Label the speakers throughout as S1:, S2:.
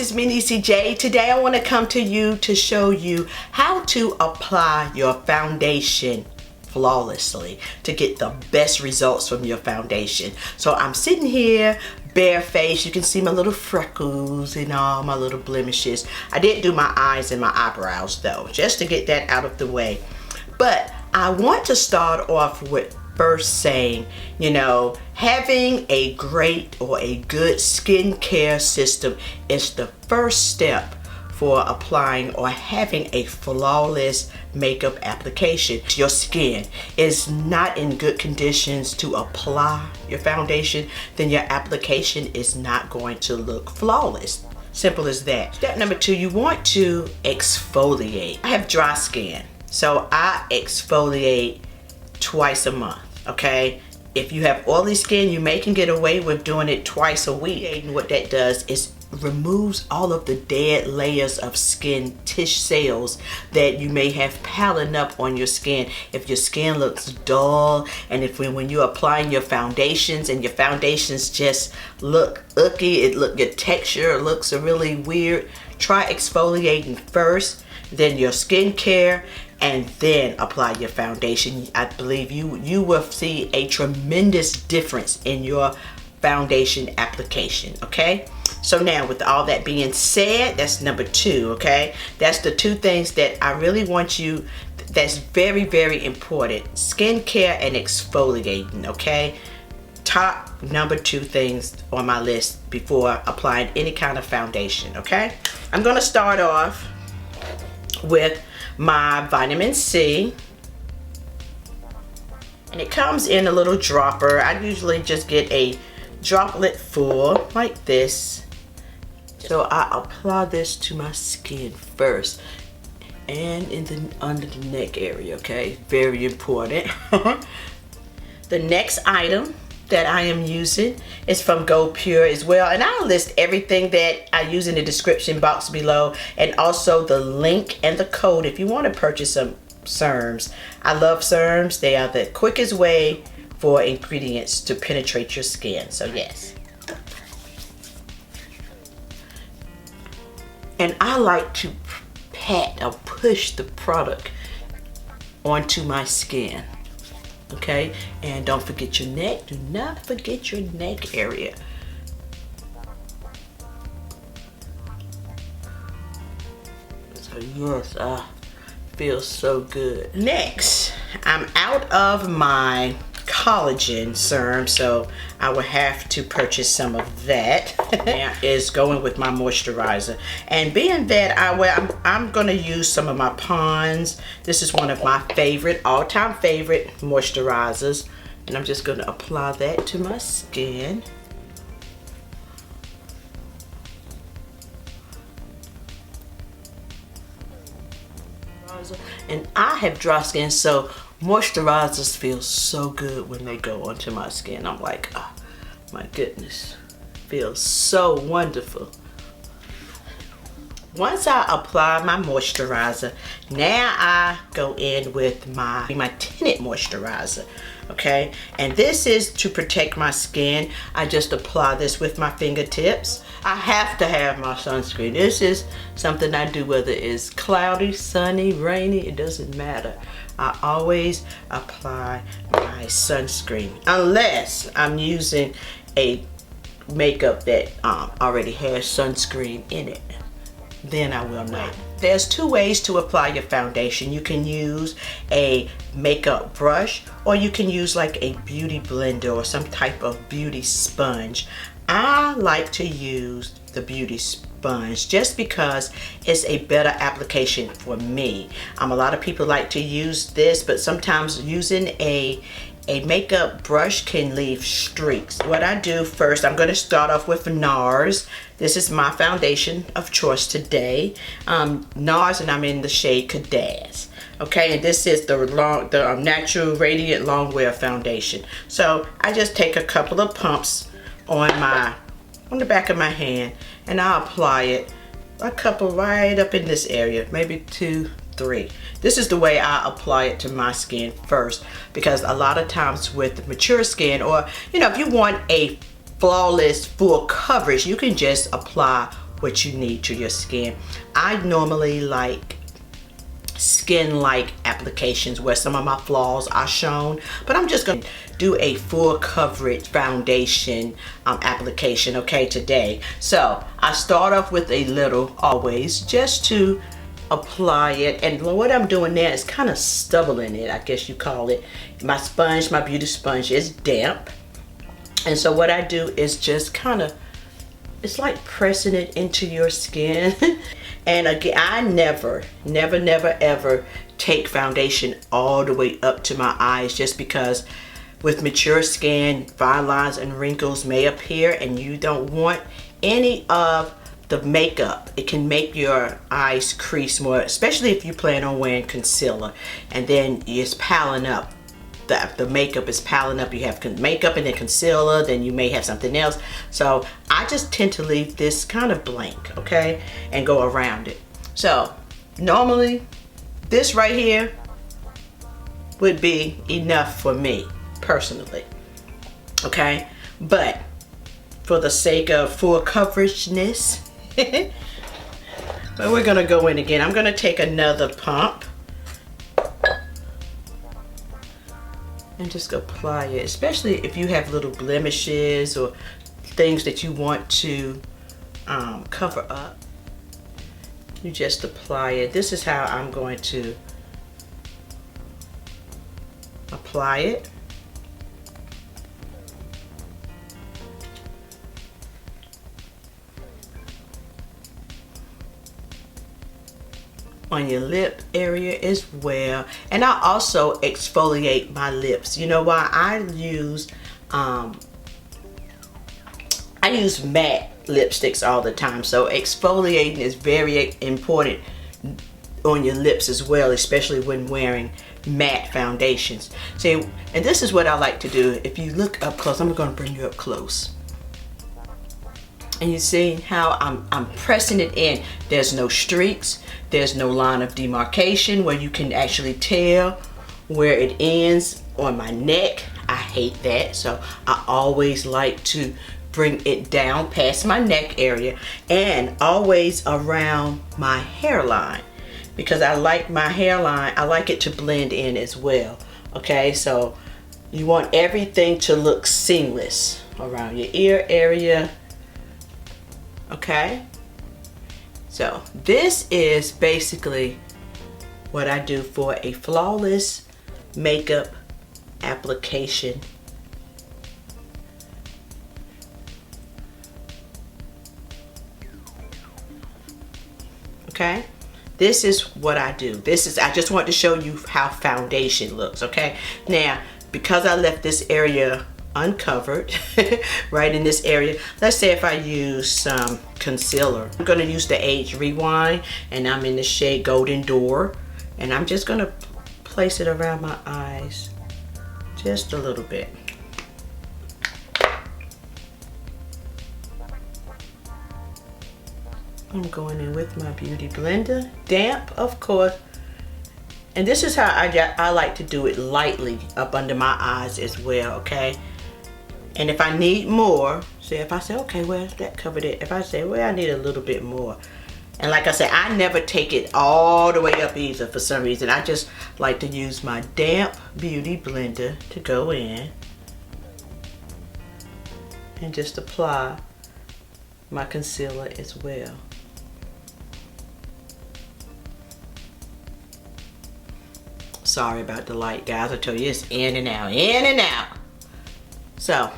S1: It's me, NeeCJae. Today I want to come to you to show you how to apply your foundation flawlessly to get the best results from your foundation. So I'm sitting here barefaced. You can see my little freckles and all my little blemishes. I did do my eyes and my eyebrows though, just to get that out of the way. But I want to start off with first saying, you know, having a great or a good skincare system is the first step for applying or having a flawless makeup application. Your skin is not in good conditions to apply your foundation, then your application is not going to look flawless. Simple as that. Step number 2, you want to exfoliate. I have dry skin, so I exfoliate twice a month. Okay, if you have oily skin, you can get away with doing it twice a week. And what that does is removes all of the dead layers of skin tissue cells that you may have piling up on your skin. If your skin looks dull, and if when you're applying your foundations and your foundations just look icky, your texture looks really weird, try exfoliating first, then your skincare, and then apply your foundation. I believe you will see a tremendous difference in your foundation application. Okay, so now with all that being said, that's number 2. Okay, that's the 2 things that I really want you, that's very, very important: skincare and exfoliating. Okay, top number 2 things on my list before applying any kind of foundation. Okay, I'm gonna start off with my vitamin C, and it comes in a little dropper. I usually just get a droplet full like this. So I apply this to my skin first and under the neck area. Okay, very important. The next item that I am using is from Go Pure as well, and I'll list everything that I use in the description box below, and also the link and the code if you want to purchase some serums. I love serums. They are the quickest way for ingredients to penetrate your skin, so yes. And I like to pat or push the product onto my skin. Okay, and don't forget your neck. Do not forget your neck area. So yes, feels so good. Next, I'm out of my collagen serum, so I will have to purchase some of that. Now is going with my moisturizer, and being that I'm gonna use some of my Pond's. This is one of my favorite, all-time favorite moisturizers, and I'm just gonna apply that to my skin. And I have dry skin, so moisturizers feel so good when they go onto my skin. I'm like, oh my goodness, feels so wonderful. Once I apply my moisturizer, now I go in with my Tinted Moisturizer. Okay, and this is to protect my skin. I just apply this with my fingertips. I have to have my sunscreen. This is something I do whether it's cloudy, sunny, rainy, it doesn't matter. I always apply my sunscreen unless I'm using a makeup that already has sunscreen in it. Then I will not. There's 2 ways to apply your foundation. You can use a makeup brush, or you can use like a beauty blender or some type of beauty sponge. I like to use the beauty sponge just because it's a better application for me. A lot of people like to use this, but sometimes using a makeup brush can leave streaks. What I do first, I'm going to start off with NARS. This is my foundation of choice today. NARS, and I'm in the shade Cadaz. Okay, and this is the Natural Radiant Longwear Foundation. So I just take a couple of pumps on the back of my hand, and I'll apply it a couple right up in this area, maybe 2, 3. This is the way I apply it to my skin first, because a lot of times with mature skin, or you know, if you want a flawless full coverage, you can just apply what you need to your skin. I normally like skin-like applications where some of my flaws are shown, but I'm just going to do a full coverage foundation application, okay, today. So I start off with a little, always, just to apply it, and what I'm doing there is kind of stubbling it, I guess you call it. My sponge, my beauty sponge, is damp, and so what I do is just kind of, it's like pressing it into your skin. And again, I never ever take foundation all the way up to my eyes, just because with mature skin, fine lines and wrinkles may appear, and you don't want any of the makeup. It can make your eyes crease more, especially if you plan on wearing concealer, and then it's piling up. The makeup is piling up. You have makeup and then concealer, then you may have something else. So I just tend to leave this kind of blank, okay, and go around it. So normally this right here would be enough for me personally, okay, but for the sake of full coverageness, but we're gonna go in again. I'm gonna take another pump and just apply it, especially if you have little blemishes or things that you want to cover up. You just apply it. This is how I'm going to apply it. On your lip area as well, and I also exfoliate my lips. You know why? I use matte lipsticks all the time, so exfoliating is very important on your lips as well, especially when wearing matte foundations. See, and this is what I like to do. If you look up close, I'm going to bring you up close, and you see how I'm pressing it in. There's no streaks, there's no line of demarcation where you can actually tell where it ends on my neck. I hate that, so I always like to bring it down past my neck area and always around my hairline, because I like my hairline, I like it to blend in as well, okay? So you want everything to look seamless around your ear area, okay? So this is basically what I do for a flawless makeup application. Okay, this is what I do. I just want to show you how foundation looks, okay? Now, because I left this area uncovered, right in this area, let's say if I use some concealer, I'm going to use the Age Rewind, and I'm in the shade Golden Door, and I'm just going to place it around my eyes just a little bit. I'm going in with my beauty blender, damp of course, and this is how I like to do it, lightly up under my eyes as well, okay? And if I need more, see, if I say, okay, well, that covered it. If I say, well, I need a little bit more. And like I said, I never take it all the way up either for some reason. I just like to use my damp beauty blender to go in and just apply my concealer as well. Sorry about the light, guys. I told you it's in and out, in and out. So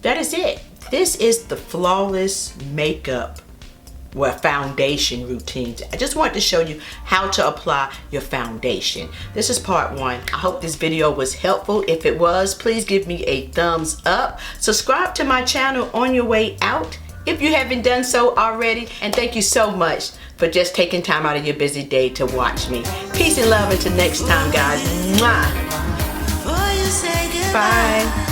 S1: that is it. This is the flawless makeup, well, foundation routines. I just wanted to show you how to apply your foundation. This is part 1. I hope this video was helpful. If it was, please give me a thumbs up. Subscribe to my channel on your way out if you haven't done so already. And thank you so much for just taking time out of your busy day to watch me. Peace and love until next time, guys. Mwah. Bye.